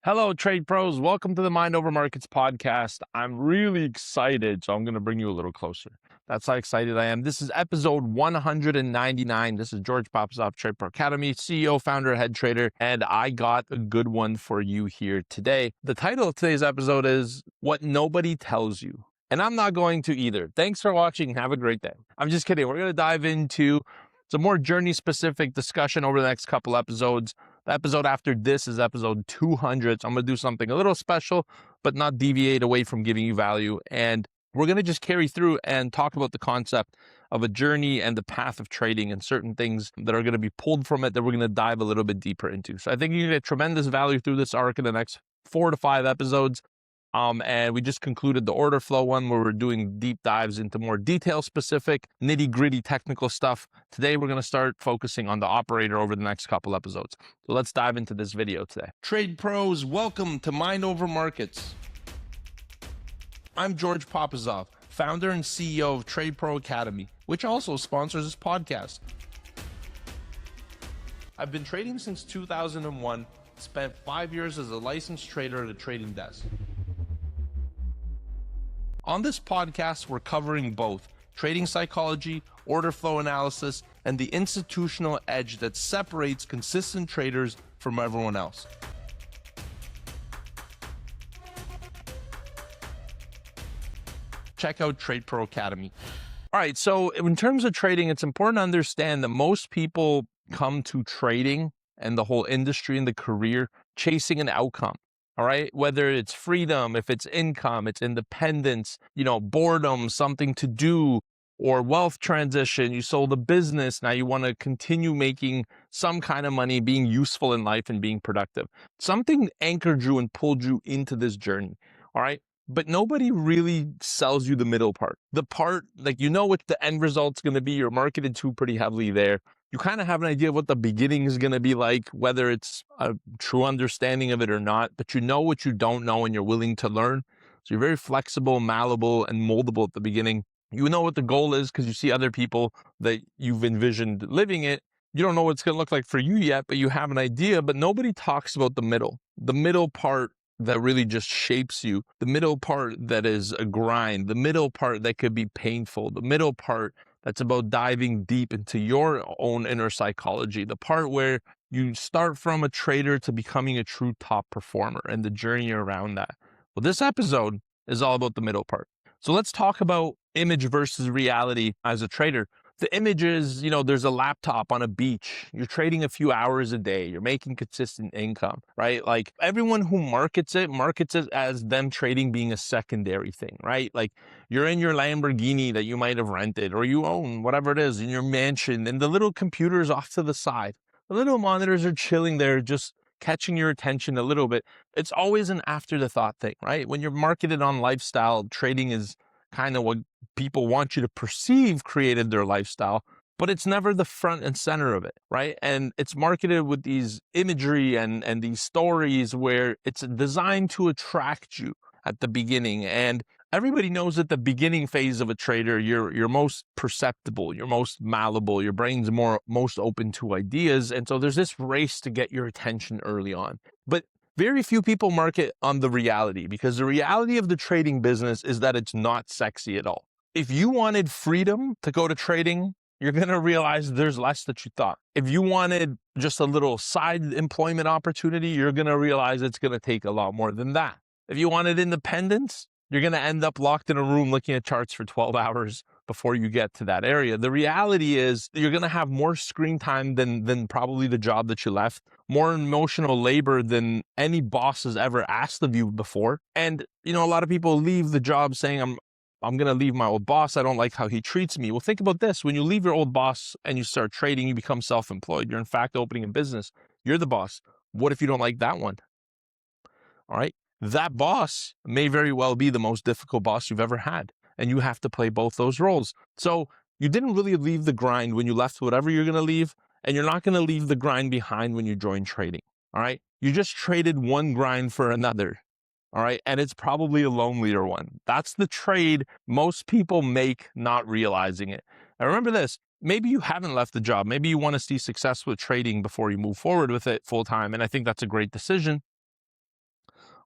Hello, trade pros. Welcome to the Mind Over Markets podcast. I'm really excited, so I'm going to bring you a little closer. That's how excited I am. This is episode 199. This is George Papazov, Trade Pro Academy, CEO, founder, head trader, and I got a good one for you here today. The title of today's episode is What Nobody Tells You. And I'm not going to either. Thanks for watching. Have a great day. I'm just kidding. We're going to dive into some more journey-specific discussion over the next couple episodes. The episode after this is episode 200. So I'm going to do something a little special, but not deviate away from giving you value. And we're going to just carry through and talk about the concept of a journey and the path of trading and certain things that are going to be pulled from it that we're going to dive a little bit deeper into. So I think you get tremendous value through this arc in the next 4 to 5 episodes. And we just concluded the order flow one where we're doing deep dives into more detail specific, nitty gritty technical stuff. Today, we're going to start focusing on the operator over the next couple episodes. So let's dive into this video today. Trade pros, welcome to Mind Over Markets. I'm George Papazov, founder and CEO of Trade Pro Academy, which also sponsors this podcast. I've been trading since 2001, spent 5 years as a licensed trader at a trading desk. On this podcast, we're covering both trading psychology, order flow analysis, and the institutional edge that separates consistent traders from everyone else. Check out Trade Pro Academy. All right, so in terms of trading, it's important to understand that most people come to trading and the whole industry and the career chasing an outcome. All right, whether it's freedom, if it's income, it's independence, boredom, something to do, or wealth transition. You sold a business. Now you want to continue making some kind of money, being useful in life and being productive. Something anchored you and pulled you into this journey. All right. But nobody really sells you the middle part. The part, what the end result's going to be. You're marketed to pretty heavily there. You kind of have an idea of what the beginning is going to be like, whether it's a true understanding of it or not, but you know what you don't know and you're willing to learn. So you're very flexible, malleable, and moldable at the beginning. You know what the goal is because you see other people that you've envisioned living it. You don't know what it's going to look like for you yet, but you have an idea, but nobody talks about the middle part that really just shapes you, the middle part that is a grind, the middle part that could be painful, the middle part that's about diving deep into your own inner psychology, the part where you start from a trader to becoming a true top performer and the journey around that. Well, this episode is all about the middle part. So let's talk about image versus reality as a trader. The image is, there's a laptop on a beach. You're trading a few hours a day. You're making consistent income, right? Like everyone who markets it as them trading being a secondary thing, right? Like you're in your Lamborghini that you might have rented or you own, whatever it is, in your mansion, and the little computer's off to the side. The little monitors are chilling there, just catching your attention a little bit. It's always an after the thought thing, right? When you're marketed on lifestyle, trading is kind of what people want you to perceive created their lifestyle, but it's never the front and center of it, right? And it's marketed with these imagery and these stories where it's designed to attract you at the beginning. And everybody knows at the beginning phase of a trader, you're most perceptible, you're most malleable, your brain's most open to ideas. And so there's this race to get your attention early on. But very few people market on the reality because the reality of the trading business is that it's not sexy at all. If you wanted freedom to go to trading, you're going to realize there's less that you thought. If you wanted just a little side employment opportunity, you're going to realize it's going to take a lot more than that. If you wanted independence, you're going to end up locked in a room looking at charts for 12 hours before you get to that area. The reality is you're going to have more screen time than probably the job that you left, more emotional labor than any boss has ever asked of you before. And, a lot of people leave the job saying, I'm going to leave my old boss. I don't like how he treats me. Well, think about this. When you leave your old boss and you start trading, you become self-employed. You're in fact opening a business. You're the boss. What if you don't like that one? All right. That boss may very well be the most difficult boss you've ever had. And you have to play both those roles. So you didn't really leave the grind when you left whatever you're going to leave. And you're not going to leave the grind behind when you join trading. All right. You just traded one grind for another. All right. And it's probably a lonelier one. That's the trade most people make not realizing it. Now remember this. Maybe you haven't left the job. Maybe you want to see success with trading before you move forward with it full time. And I think that's a great decision.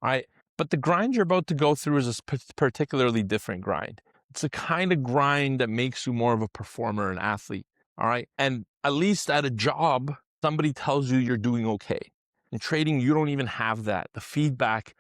All right. But the grind you're about to go through is a particularly different grind. It's the kind of grind that makes you more of a performer, an athlete. All right. And at least at a job, somebody tells you you're doing okay. In trading, you don't even have that. The feedback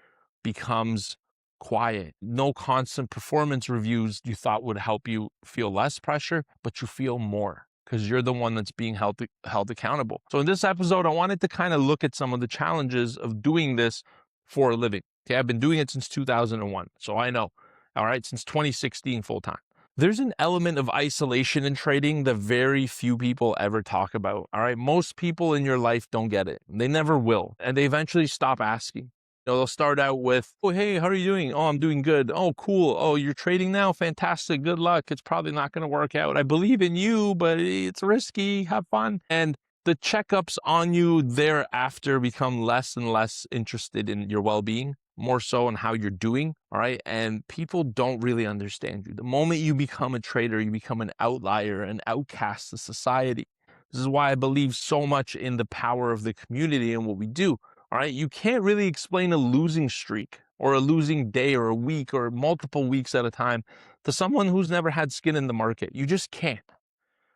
becomes quiet. No constant performance reviews you thought would help you feel less pressure, but you feel more because you're the one that's being held accountable. So in this episode, I wanted to kind of look at some of the challenges of doing this for a living. Okay, I've been doing it since 2001, so I know. All right, since 2016 full time. There's an element of isolation in trading that very few people ever talk about. All right, most people in your life don't get it. They never will, and they eventually stop asking. They'll start out with, oh, hey, how are you doing? Oh, I'm doing good. Oh, cool. Oh, you're trading now? Fantastic. Good luck. It's probably not going to work out. I believe in you, but it's risky. Have fun. And the checkups on you thereafter become less and less interested in your well-being, more so on how you're doing, all right? And people don't really understand you. The moment you become a trader, you become an outlier, an outcast of society. This is why I believe so much in the power of the community and what we do. All right, you can't really explain a losing streak or a losing day or a week or multiple weeks at a time to someone who's never had skin in the market. You just can't.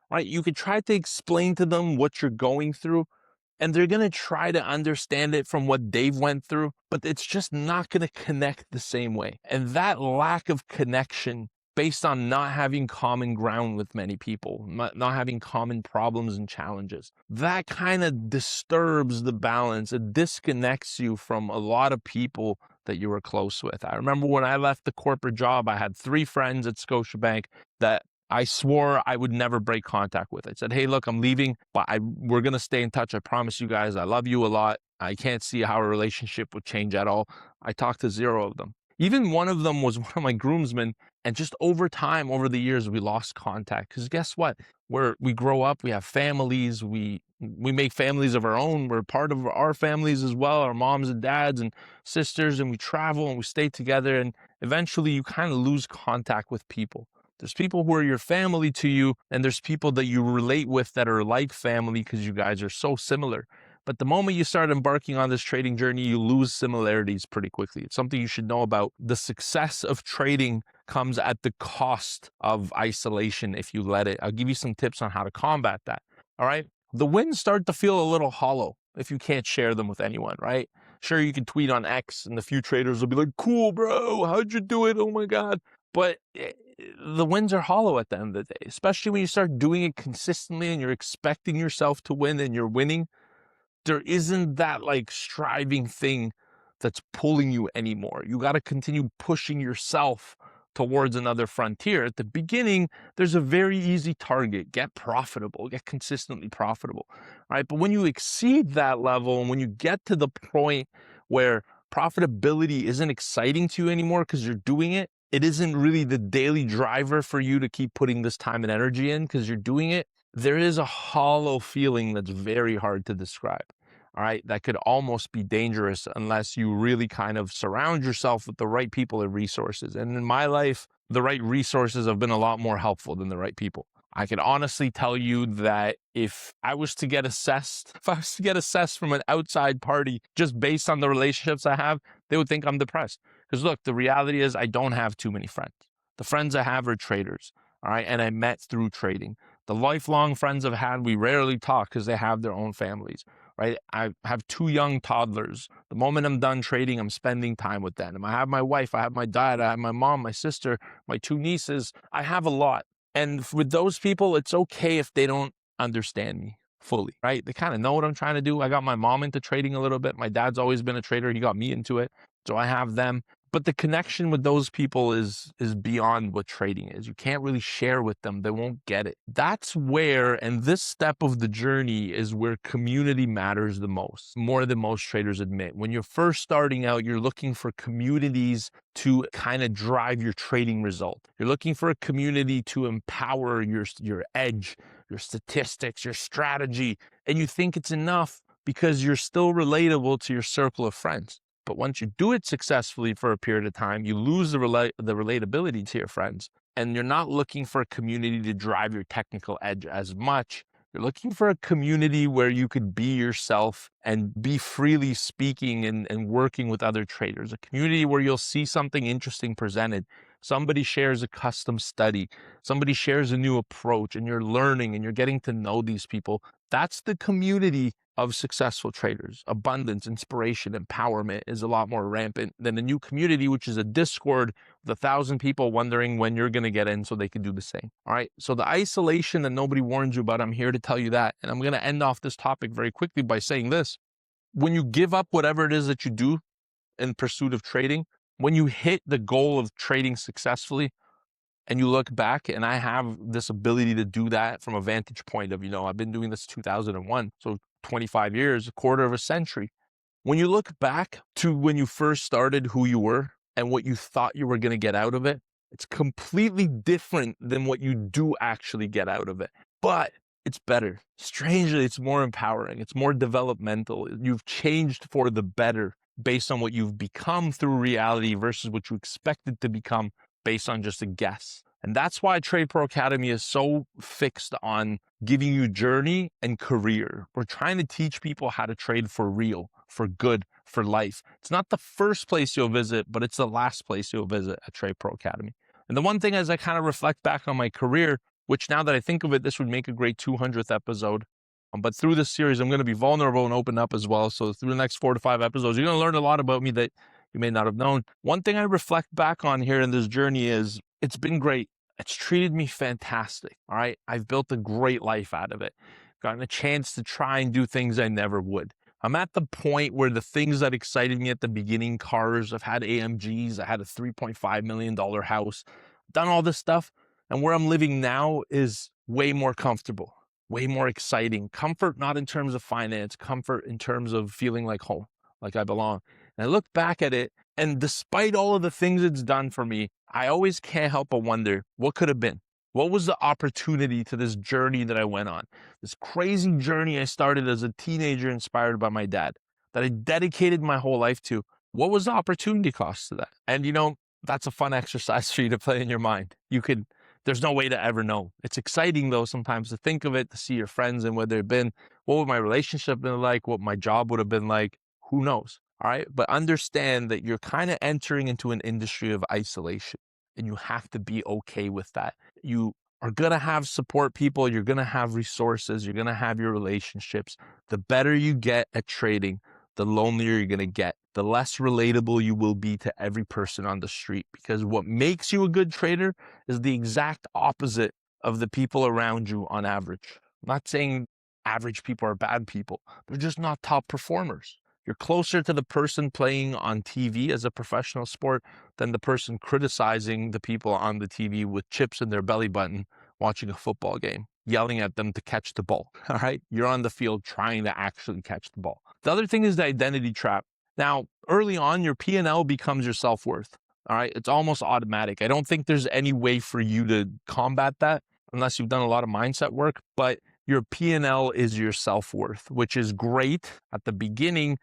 Right? You could try to explain to them what you're going through, and they're going to try to understand it from what they've went through, but it's just not going to connect the same way. And that lack of connection based on not having common ground with many people, not having common problems and challenges, that kind of disturbs the balance. It disconnects you from a lot of people that you were close with. I remember when I left the corporate job, I had 3 friends at Scotiabank that I swore I would never break contact with. I said, hey, look, I'm leaving, but we're going to stay in touch. I promise you guys, I love you a lot. I can't see how a relationship would change at all. I talked to 0 of them. Even one of them was one of my groomsmen. And just over time, over the years, we lost contact. Because guess what? We grow up, we have families, we make families of our own. We're part of our families as well, our moms and dads and sisters, and we travel and we stay together. And eventually you kind of lose contact with people. There's people who are your family to you, and there's people that you relate with that are like family because you guys are so similar. But the moment you start embarking on this trading journey, you lose similarities pretty quickly. It's something you should know about. The success of trading comes at the cost of isolation if you let it. I'll give you some tips on how to combat that. All right. The wins start to feel a little hollow if you can't share them with anyone, right? Sure, you can tweet on X and the few traders will be like, cool, bro. How'd you do it? Oh my God. But the wins are hollow at the end of the day, especially when you start doing it consistently and you're expecting yourself to win and you're winning. There isn't that like striving thing that's pulling you anymore. You got to continue pushing yourself towards another frontier. At the beginning, there's a very easy target. Get profitable, get consistently profitable, right? But when you exceed that level and when you get to the point where profitability isn't exciting to you anymore because you're doing it, it isn't really the daily driver for you to keep putting this time and energy in because you're doing it, there is a hollow feeling that's very hard to describe. All right, that could almost be dangerous unless you really kind of surround yourself with the right people and resources. And in my life, the right resources have been a lot more helpful than the right people. I can honestly tell you that if I was to get assessed from an outside party just based on the relationships I have, they would think I'm depressed. Because look, the reality is I don't have too many friends. The friends I have are traders, all right, and I met through trading. The lifelong friends I've had, we rarely talk because they have their own families, right? I have 2 young toddlers. The moment I'm done trading, I'm spending time with them. I have my wife, I have my dad, I have my mom, my sister, my 2 nieces. I have a lot. And with those people, it's okay if they don't understand me fully, right? They kind of know what I'm trying to do. I got my mom into trading a little bit. My dad's always been a trader. He got me into it. So I have them. But the connection with those people is beyond what trading is. You can't really share with them. They won't get it. That's where, and this step of the journey is where community matters the most, more than most traders admit. When you're first starting out, you're looking for communities to kind of drive your trading result. You're looking for a community to empower your edge, your statistics, your strategy, and you think it's enough because you're still relatable to your circle of friends. But once you do it successfully for a period of time, you lose the relatability to your friends. And you're not looking for a community to drive your technical edge as much. You're looking for a community where you could be yourself and be freely speaking and working with other traders. A community where you'll see something interesting presented. Somebody shares a custom study. Somebody shares a new approach, and you're learning and you're getting to know these people. That's the community of successful traders. Abundance, inspiration, empowerment is a lot more rampant than a new community, which is a Discord with 1,000 people wondering when you're going to get in so they can do the same. All right. So the isolation that nobody warns you about, I'm here to tell you that. And I'm going to end off this topic very quickly by saying this. When you give up whatever it is that you do in pursuit of trading, when you hit the goal of trading successfully, and you look back, and I have this ability to do that from a vantage point of, I've been doing this 2001, so 25 years, a quarter of a century. When you look back to when you first started, who you were and what you thought you were going to get out of it, it's completely different than what you do actually get out of it. But it's better. Strangely, it's more empowering. It's more developmental. You've changed for the better based on what you've become through reality versus what you expected to become based on just a guess. And that's why Trade Pro Academy is so fixed on giving you journey and career. We're trying to teach people how to trade for real, for good, for life. It's not the first place you'll visit, but it's the last place you'll visit at Trade Pro Academy. And the one thing, as I kind of reflect back on my career, which now that I think of it, this would make a great 200th episode. But through this series, I'm going to be vulnerable and open up as well. So through the next 4 to 5 episodes, you're going to learn a lot about me that you may not have known. One thing I reflect back on here in this journey is it's been great. It's treated me fantastic. All right. I've built a great life out of it. Gotten a chance to try and do things I never would. I'm at the point where the things that excited me at the beginning, cars, I've had AMGs, I had a $3.5 million house, done all this stuff. And where I'm living now is way more comfortable, way more exciting. Comfort, not in terms of finance, comfort in terms of feeling like home, like I belong. And I look back at it, and despite all of the things it's done for me, I always can't help but wonder what could have been. What was the opportunity to this journey that I went on? This crazy journey I started as a teenager inspired by my dad that I dedicated my whole life to. What was the opportunity cost to that? And that's a fun exercise for you to play in your mind. There's no way to ever know. It's exciting though sometimes to think of it, to see your friends and where they've been. What would my relationship been like? What my job would have been like? Who knows? All right. But understand that you're kind of entering into an industry of isolation, and you have to be okay with that. You are going to have support people. You're going to have resources. You're going to have your relationships. The better you get at trading, the lonelier you're going to get, the less relatable you will be to every person on the street, because what makes you a good trader is the exact opposite of the people around you on average. I'm not saying average people are bad people. They're just not top performers. You're closer to the person playing on TV as a professional sport than the person criticizing the people on the TV with chips in their belly button watching a football game, yelling at them to catch the ball. All right. You're on the field trying to actually catch the ball. The other thing is the identity trap. Now, early on, your P&L becomes your self-worth. All right. It's almost automatic. I don't think there's any way for you to combat that unless you've done a lot of mindset work, but your P&L is your self-worth, which is great at the beginning,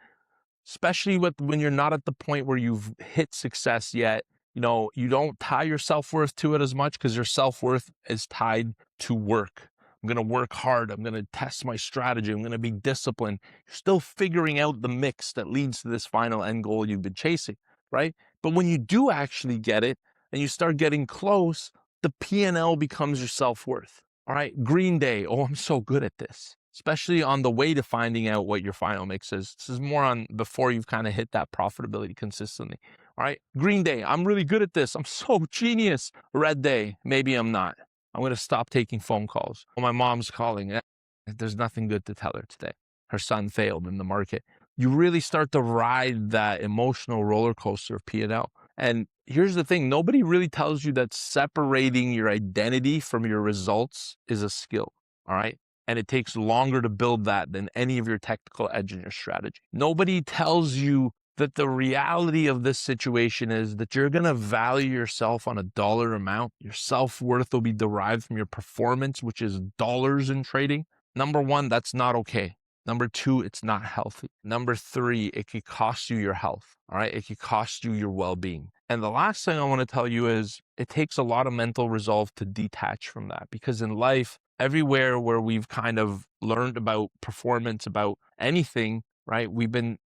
especially when you're not at the point where you've hit success yet. You don't tie your self-worth to it as much because your self-worth is tied to work. I'm going to work hard. I'm going to test my strategy. I'm going to be disciplined. You're still figuring out the mix that leads to this final end goal you've been chasing, right? But when you do actually get it and you start getting close, the P&L becomes your self-worth. All right. Green Day. Oh, I'm so good at this, especially on the way to finding out what your final mix is. This is more on before you've kind of hit that profitability consistently. All right. Green Day. I'm really good at this. I'm so genius. Red Day. Maybe I'm not. I'm going to stop taking phone calls. Well, my mom's calling. There's nothing good to tell her today. Her son failed in the market. You really start to ride that emotional roller coaster of P&L. And here's the thing. Nobody really tells you that separating your identity from your results is a skill. All right. And it takes longer to build that than any of your technical edge in your strategy. Nobody tells you that the reality of this situation is that you're going to value yourself on a dollar amount. Your self-worth will be derived from your performance, which is dollars in trading. Number one, that's not okay. Number two, it's not healthy. Number three, it could cost you your health. All right. It could cost you your well-being. And the last thing I want to tell you is it takes a lot of mental resolve to detach from that, because in life, everywhere where we've kind of learned about performance, about anything, right? We've been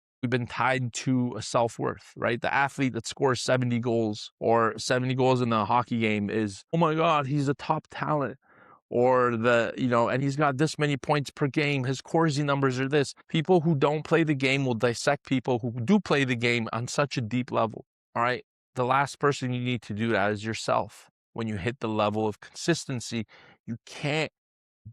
tied to a self-worth, right? The athlete that scores 70 goals or 70 goals in a hockey game is, oh my God, he's a top talent. Or and he's got this many points per game. His Corsi numbers are this. People who don't play the game will dissect people who do play the game on such a deep level. All right. The last person you need to do that is yourself. When you hit the level of consistency, you can't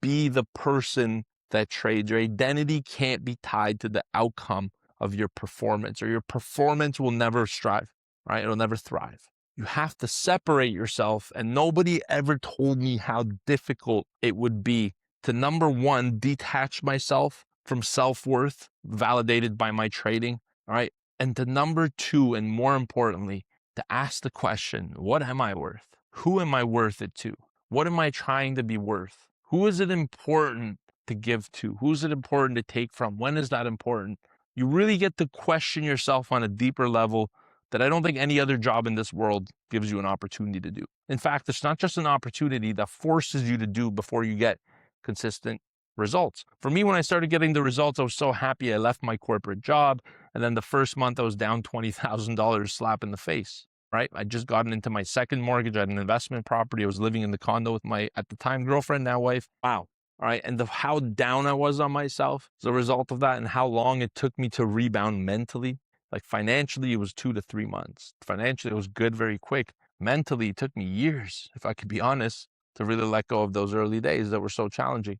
be the person that trades. Your identity can't be tied to the outcome of your performance, or your performance will never strive, right? It'll never thrive. You have to separate yourself, and nobody ever told me how difficult it would be to, number one, detach myself from self-worth validated by my trading, all right? And to number two, and more importantly, to ask the question, what am I worth? Who am I worth it to? What am I trying to be worth? Who is it important to give to? Who's it important to take from? When is that important? You really get to question yourself on a deeper level that I don't think any other job in this world gives you an opportunity to do. In fact, it's not just an opportunity that forces you to do before you get consistent results. For me, when I started getting the results, I was so happy. I left my corporate job, and then the first month I was down $20,000 slap in the face, right? I just gotten into my second mortgage. I had an investment property. I was living in the condo with my, at the time, girlfriend, now wife. Wow. All right. And how down I was on myself as a result of that, and how long it took me to rebound mentally. Like financially, it was 2 to 3 months. Financially, it was good very quick. Mentally, it took me years, if I could be honest, to really let go of those early days that were so challenging.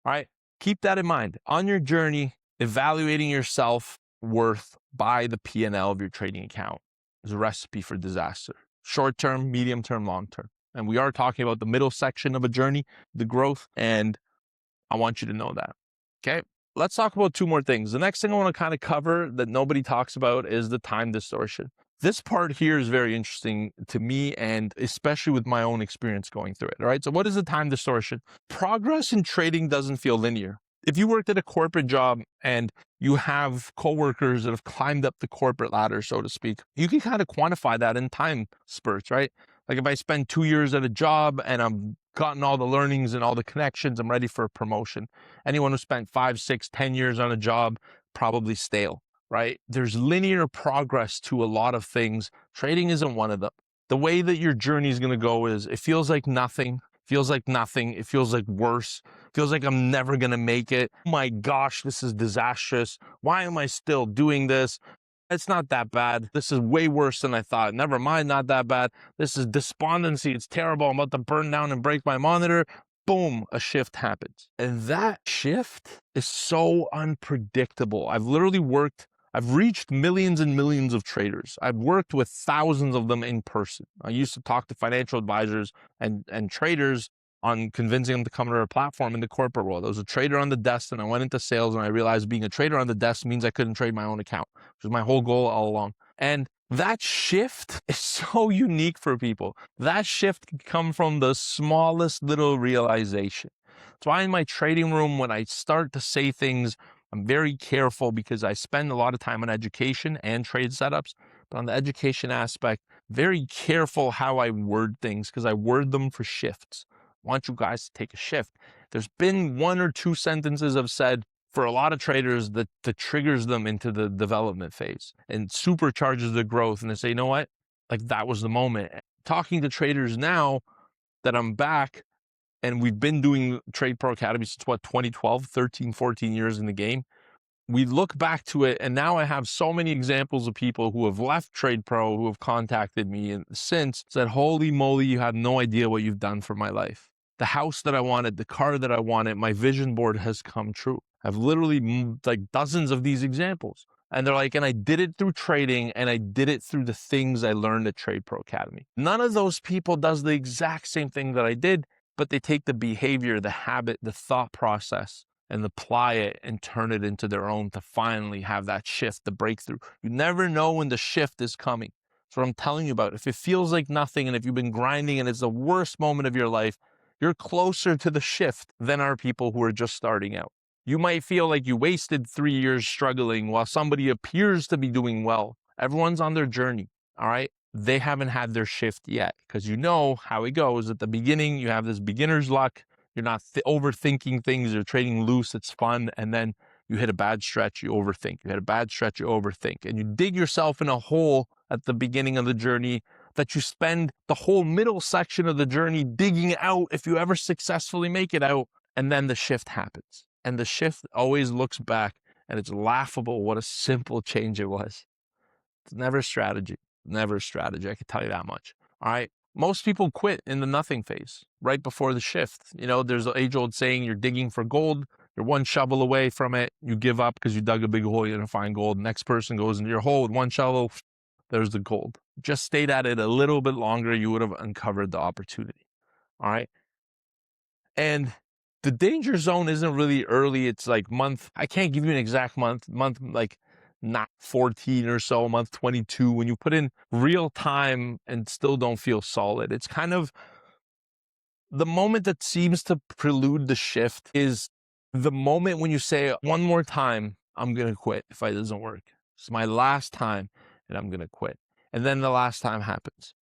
All right. Keep that in mind. On your journey, evaluating your self-worth by the P&L of your trading account is a recipe for disaster. Short-term, medium-term, long-term. And we are talking about the middle section of a journey, the growth, and I want you to know that. Okay. Let's talk about two more things. The next thing I want to kind of cover that nobody talks about is the time distortion. This part here is very interesting to me, and especially with my own experience going through it. All right. So what is the time distortion? Progress in trading doesn't feel linear. If you worked at a corporate job and you have coworkers that have climbed up the corporate ladder, so to speak, you can kind of quantify that in time spurts, right? Like if I spend 2 years at a job and I'm gotten all the learnings and all the connections, I'm ready for a promotion. Anyone who spent 5, 6, 10 years on a job, probably stale, right? There's linear progress to a lot of things. Trading isn't one of them. The way that your journey is going to go is it feels like nothing, feels like nothing. It feels like worse, feels like I'm never going to make it. Oh my gosh, this is disastrous. Why am I still doing this? It's not that bad. This is way worse than I thought. Never mind, not that bad. This is despondency. It's terrible. I'm about to burn down and break my monitor. Boom, a shift happens. And that shift is so unpredictable. I've reached millions and millions of traders. I've worked with thousands of them in person. I used to talk to financial advisors and traders on convincing them to come to our platform in the corporate world. I was a trader on the desk, and I went into sales, and I realized being a trader on the desk means I couldn't trade my own account, which was my whole goal all along. And that shift is so unique for people. That shift can come from the smallest little realization. That's why in my trading room, when I start to say things, I'm very careful because I spend a lot of time on education and trade setups. But on the education aspect, very careful how I word things because I word them for shifts. I want you guys to take a shift. There's been 1 or 2 sentences I've said for a lot of traders that triggers them into the development phase and supercharges the growth. And they say, you know what? Like that was the moment. Talking to traders now that I'm back, and we've been doing Trade Pro Academy since 2012, 13, 14 years in the game. We look back to it, and now I have so many examples of people who have left Trade Pro, who have contacted me and since said, holy moly, you have no idea what you've done for my life. The house that I wanted, the car that I wanted, my vision board has come true. I've literally like dozens of these examples. And they're like, and I did it through trading, and I did it through the things I learned at Trade Pro Academy. None of those people does the exact same thing that I did, but they take the behavior, the habit, the thought process, and apply it and turn it into their own to finally have that shift, the breakthrough. You never know when the shift is coming. That's what I'm telling you about. If it feels like nothing, and if you've been grinding and it's the worst moment of your life, you're closer to the shift than are people who are just starting out. You might feel like you wasted 3 years struggling while somebody appears to be doing well. Everyone's on their journey, all right? They haven't had their shift yet because you know how it goes. At the beginning, you have this beginner's luck. You're not overthinking things. You're trading loose. It's fun. And then you hit a bad stretch, you overthink. You hit a bad stretch, you overthink. And you dig yourself in a hole at the beginning of the journey that you spend the whole middle section of the journey digging out if you ever successfully make it out. And then the shift happens. And the shift always looks back and it's laughable what a simple change it was. It's never a strategy. Never a strategy. I can tell you that much. All right. Most people quit in the nothing phase right before the shift. You know, there's an age-old saying, you're digging for gold. You're one shovel away from it. You give up because you dug a big hole. You didn't find gold. Next person goes into your hole with one shovel. There's the gold. Just stayed at it a little bit longer. You would have uncovered the opportunity. All right. And the danger zone isn't really early. It's like month. I can't give you an exact month like not 14 or so, month 22, when you put in real time and still don't feel solid. It's kind of the moment that seems to prelude the shift is the moment when you say, one more time, I'm going to quit if it doesn't work. It's my last time and I'm going to quit. And then the last time happens.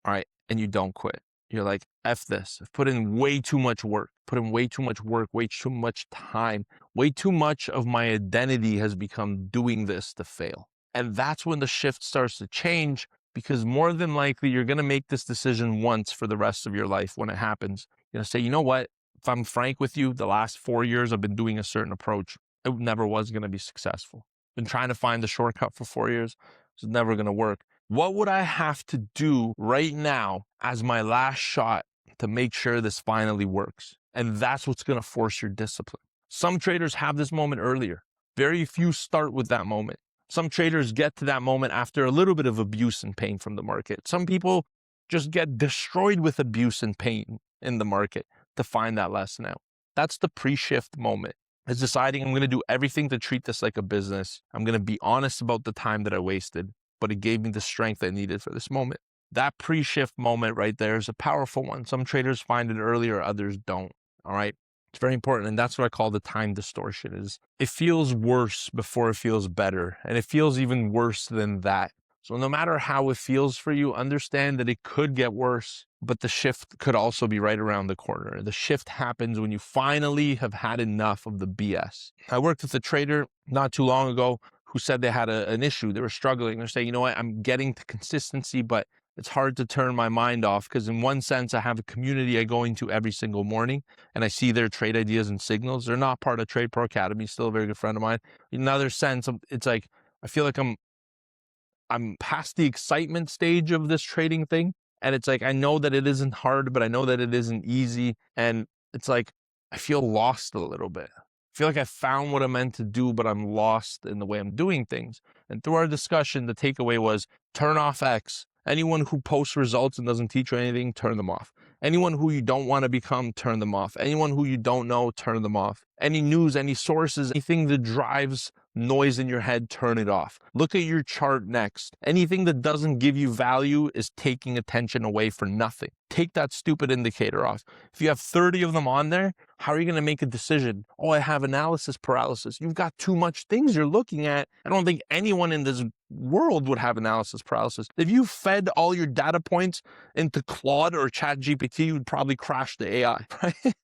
All right. And you don't quit. You're like, F this. I've put in way too much work, way too much time, way too much of my identity has become doing this to fail. And that's when the shift starts to change, because more than likely you're going to make this decision once for the rest of your life. When it happens, you're going to say, you know what? If I'm frank with you, the last 4 years I've been doing a certain approach. It never was going to be successful. Been trying to find the shortcut for 4 years. It's never going to work. What would I have to do right now as my last shot to make sure this finally works? And that's what's going to force your discipline. Some traders have this moment earlier. Very few start with that moment. Some traders get to that moment after a little bit of abuse and pain from the market. Some people just get destroyed with abuse and pain in the market to find that lesson out. That's the pre-shift moment. It's deciding I'm going to do everything to treat this like a business. I'm going to be honest about the time that I wasted, but it gave me the strength I needed for this moment. That pre-shift moment right there is a powerful one. Some traders find it earlier, others don't. All right. It's very important. And that's what I call the time distortion. Is it feels worse before it feels better. And it feels even worse than that. So no matter how it feels for you, understand that it could get worse, but the shift could also be right around the corner. The shift happens when you finally have had enough of the BS. I worked with a trader not too long ago who said they had an issue. They were struggling. They're saying, you know what, I'm getting to consistency, but it's hard to turn my mind off, because in one sense, I have a community I go into every single morning and I see their trade ideas and signals. They're not part of Trade Pro Academy, still a very good friend of mine. In another sense, it's like, I feel like I'm past the excitement stage of this trading thing. And it's like, I know that it isn't hard, but I know that it isn't easy. And it's like, I feel lost a little bit. I feel like I found what I'm meant to do, but I'm lost in the way I'm doing things. And through our discussion, the takeaway was turn off X. Anyone who posts results and doesn't teach you anything, turn them off. Anyone who you don't want to become, turn them off. Anyone who you don't know, turn them off. Any news, any sources, anything that drives noise in your head, turn it off. Look at your chart next. Anything that doesn't give you value is taking attention away for nothing. Take that stupid indicator off. If you have 30 of them on there, how are you going to make a decision? Oh, I have analysis paralysis. You've got too much things you're looking at. I don't think anyone in this world would have analysis paralysis. If you fed all your data points into Claude or ChatGPT, you'd probably crash the AI, right?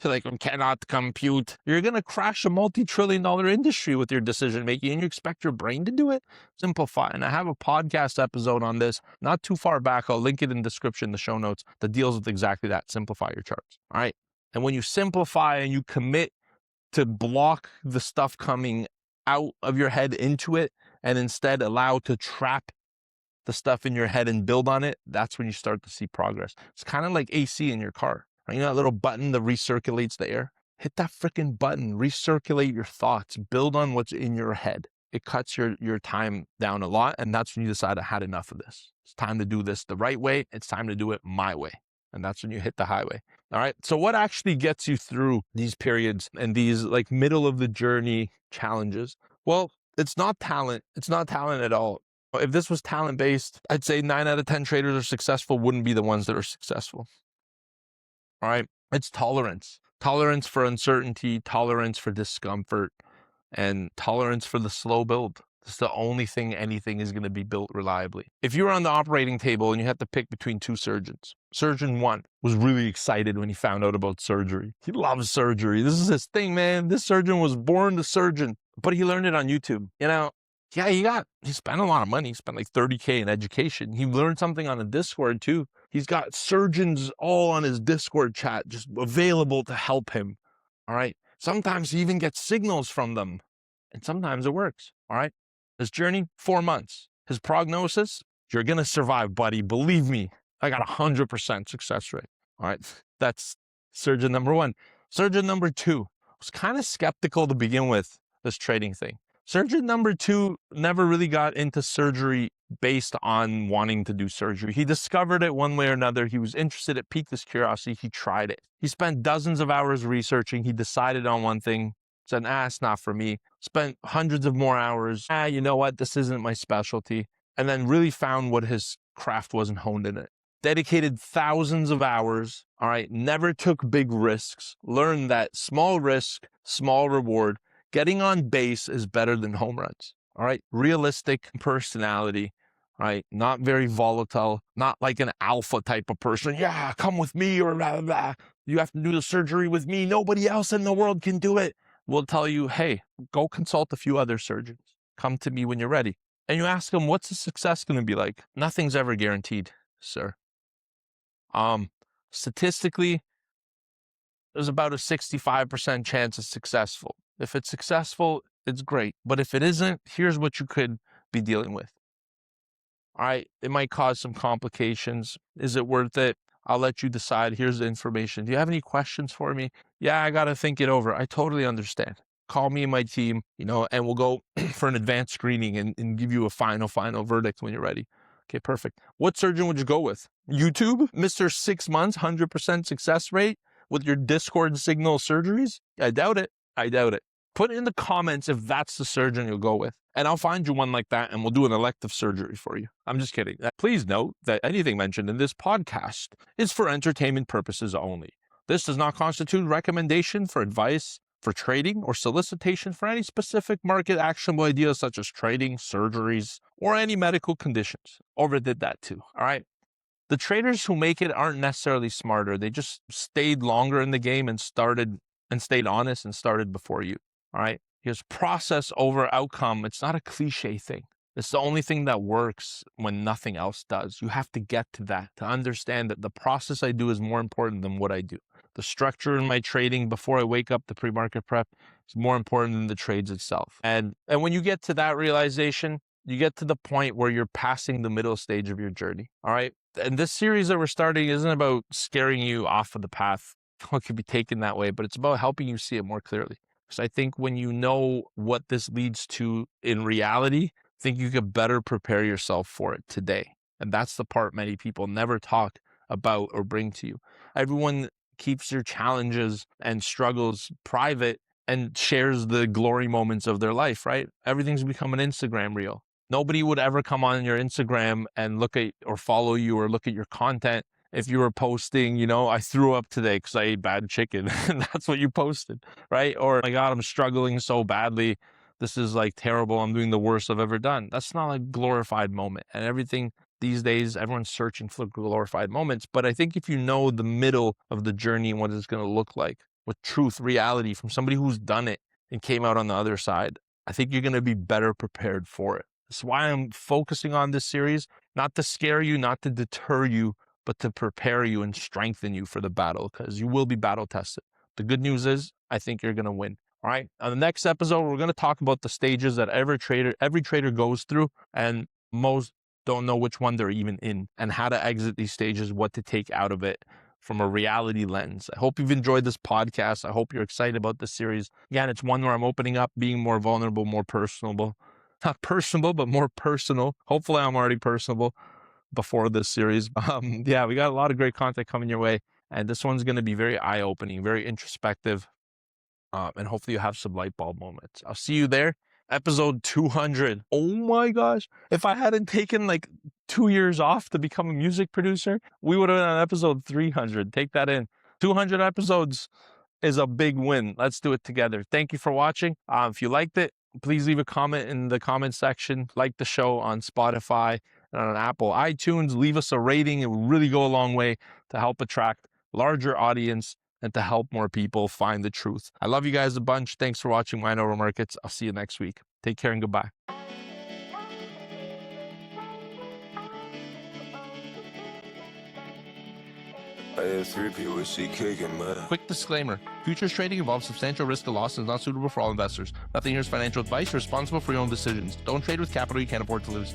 So like, I cannot compute. You're going to crash a multi-trillion-dollar industry with your decision making, and you expect your brain to do it? Simplify. And I have a podcast episode on this not too far back. I'll link it in the description, the show notes, that deals with exactly that. Simplify your charts. All right. And when you simplify and you commit to block the stuff coming out of your head into it, and instead allow to trap the stuff in your head and build on it, that's when you start to see progress. It's kind of like AC in your car. Right? You know that little button that recirculates the air? Hit that freaking button, recirculate your thoughts, build on what's in your head. It cuts your time down a lot, and that's when you decide I had enough of this. It's time to do this the right way. It's time to do it my way. And that's when you hit the highway. All right. So what actually gets you through these periods and these like middle of the journey challenges? Well, it's not talent. It's not talent at all. If this was talent-based, I'd say 9 out of 10 traders are successful wouldn't be the ones that are successful. All right. It's tolerance. Tolerance for uncertainty, tolerance for discomfort, and tolerance for the slow build. It's the only thing anything is going to be built reliably. If you were on the operating table and you had to pick between two surgeons, surgeon one was really excited when he found out about surgery. He loves surgery. This is his thing, man. This surgeon was born the surgeon, but he learned it on YouTube. You know, yeah, he spent a lot of money. He spent like $30K in education. He learned something on the Discord too. He's got surgeons all on his Discord chat just available to help him. All right. Sometimes he even gets signals from them, and sometimes it works. All right. His journey, 4 months. His prognosis, you're going to survive, buddy. Believe me, I got 100% success rate. All right. That's surgeon number one. Surgeon number two was kind of skeptical to begin with, this trading thing. Surgeon number two never really got into surgery based on wanting to do surgery. He discovered it one way or another. He was interested. It piqued his curiosity. He tried it. He spent dozens of hours researching. He decided on one thing. Said, it's not for me. Spent hundreds of more hours. You know what? This isn't my specialty. And then really found what his craft was and honed in it. Dedicated thousands of hours. All right. Never took big risks. Learned that small risk, small reward. Getting on base is better than home runs. All right. Realistic personality. All right. Not very volatile. Not like an alpha type of person. Yeah, come with me or blah, blah, blah. You have to do the surgery with me. Nobody else in the world can do it. We'll tell you, hey, go consult a few other surgeons. Come to me when you're ready. And you ask them, what's the success going to be like? Nothing's ever guaranteed, sir. Statistically, there's about a 65% chance it's successful. If it's successful, it's great. But if it isn't, here's what you could be dealing with. All right, it might cause some complications. Is it worth it? I'll let you decide. Here's the information. Do you have any questions for me? Yeah, I got to think it over. I totally understand. Call me and my team, and we'll go for an advanced screening and give you a final verdict when you're ready. Okay, perfect. What surgeon would you go with? YouTube? Mr. 6 months, 100% success rate with your Discord signal surgeries? I doubt it. Put in the comments if that's the surgeon you'll go with. And I'll find you one like that and we'll do an elective surgery for you. I'm just kidding. Please note that anything mentioned in this podcast is for entertainment purposes only. This does not constitute recommendation for advice, for trading, or solicitation for any specific market actionable ideas such as trading, surgeries, or any medical conditions. Overdid that too, all right? The traders who make it aren't necessarily smarter. They just stayed longer in the game and stayed honest and started before you. All right. Because process over outcome, it's not a cliche thing. It's the only thing that works when nothing else does. You have to get to that, to understand that the process I do is more important than what I do. The structure in my trading before I wake up the pre-market prep is more important than the trades itself. And when you get to that realization, you get to the point where you're passing the middle stage of your journey. All right. And this series that we're starting isn't about scaring you off of the path. It could be taken that way, but it's about helping you see it more clearly. Because I think when you know what this leads to in reality, I think you could better prepare yourself for it today. And that's the part many people never talk about or bring to you. Everyone keeps their challenges and struggles private and shares the glory moments of their life, right? Everything's become an Instagram reel. Nobody would ever come on your Instagram and look at or follow you or look at your content if you were posting, I threw up today because I ate bad chicken. And that's what you posted, right? Or, my God, I'm struggling so badly. This is like terrible. I'm doing the worst I've ever done. That's not a glorified moment. And everything these days, everyone's searching for glorified moments. But I think if you know the middle of the journey and what it's going to look like with truth, reality from somebody who's done it and came out on the other side, I think you're going to be better prepared for it. That's why I'm focusing on this series, not to scare you, not to deter you, but to prepare you and strengthen you for the battle, because you will be battle tested. The good news is, I think you're going to win. All right. On the next episode, we're going to talk about the stages that every trader goes through, and most don't know which one they're even in, and how to exit these stages, what to take out of it from a reality lens. I hope you've enjoyed this podcast. I hope you're excited about this series. Again, it's one where I'm opening up, being more vulnerable, more personable. Not personable, but more personal. Hopefully I'm already personable before this series. We got a lot of great content coming your way. And this one's going to be very eye-opening, very introspective. And hopefully you have some light bulb moments. I'll see you there. Episode 200. Oh my gosh. If I hadn't taken like 2 years off to become a music producer, we would have been on episode 300. Take that in. 200 episodes is a big win. Let's do it together. Thank you for watching. If you liked it, please leave a comment in the comment section, like the show on Spotify and on Apple iTunes. Leave us a rating. It will really go a long way to help attract a larger audience and to help more people find the truth. I love you guys a bunch. Thanks for watching Wine Over Markets. I'll see you next week. Take care and goodbye. Quick disclaimer. Futures trading involves substantial risk of loss and is not suitable for all investors. Nothing here is financial advice. You're responsible for your own decisions. Don't trade with capital you can't afford to lose.